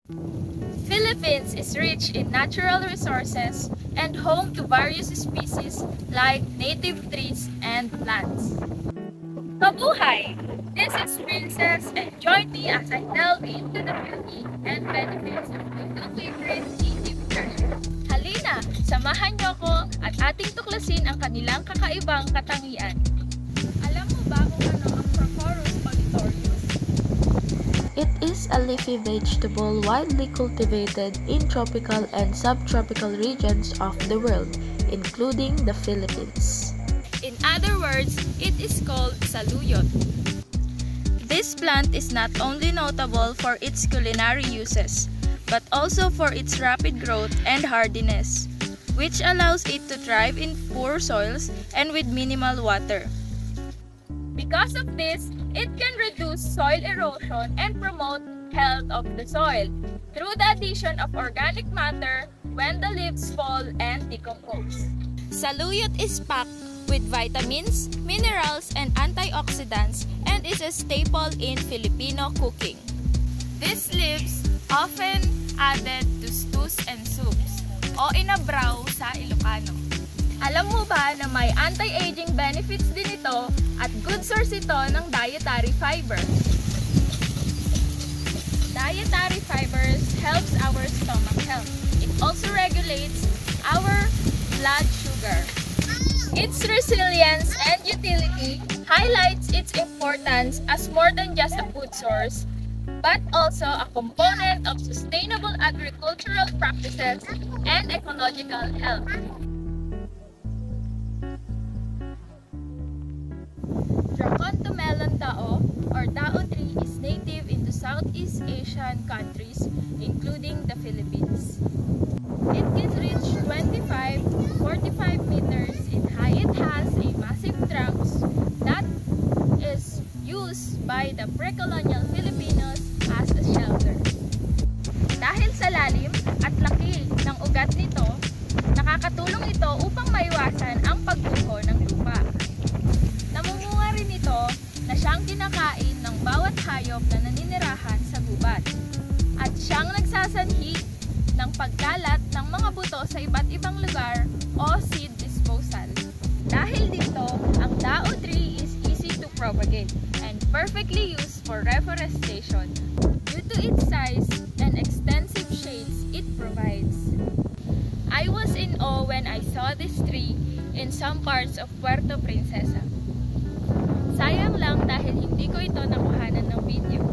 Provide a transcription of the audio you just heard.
Philippines is rich in natural resources and home to various species like native trees and plants. Kabuhay! This is Princess and join me as I delve into the beauty and benefits of my two favorite native treasure. Halina, samahan niyo ko at ating tuklasin ang kanilang kakaibang katangian. Alam mo ba kung ano ang Prochorus olitorius? It is a leafy vegetable widely cultivated in tropical and subtropical regions of the world, including the Philippines. In other words, it is called saluyot. This plant is not only notable for its culinary uses, but also for its rapid growth and hardiness, which allows it to thrive in poor soils and with minimal water. Because of this, it can reduce soil erosion and promote health of the soil through the addition of organic matter when the leaves fall and decompose. Saluyot is packed with vitamins, minerals, and antioxidants and is a staple in Filipino cooking. These leaves often added to stews and soups o inabraw sa Ilocano. Alam mo ba na may anti-aging benefits din ito at good source ito ng dietary fiber? Dietary fibers helps our stomach health. It also regulates our blood sugar. Its resilience and utility highlights its importance as more than just a food source, but also a component of sustainable agricultural practices and ecological health. Draconto melon tao or tao tree is native into Southeast Asian countries, including the Philippines. It can reach 25 to 45 meters in height. It has a massive trunk that is used by the pre-colonial Filipinos as a shelter. Dahil sa lalim at laki ng ugat nito, nakakatulong ito upang maiwasan ang pagbuho ng lupa. Namumunga rin ito na siyang kinakain ng bawat hayop na naninirahan sa gubat at siyang nagsasanhi ng pagkalat ng mga buto sa iba't ibang lugar o seed disposal. Dahil dito, ang tao tree is easy to propagate and perfectly used for reforestation due to its size and extensive shades it provides. I was in awe when I saw this tree in some parts of Puerto Princesa. Sayang lang dahil hindi ko ito nakuhanan ng video.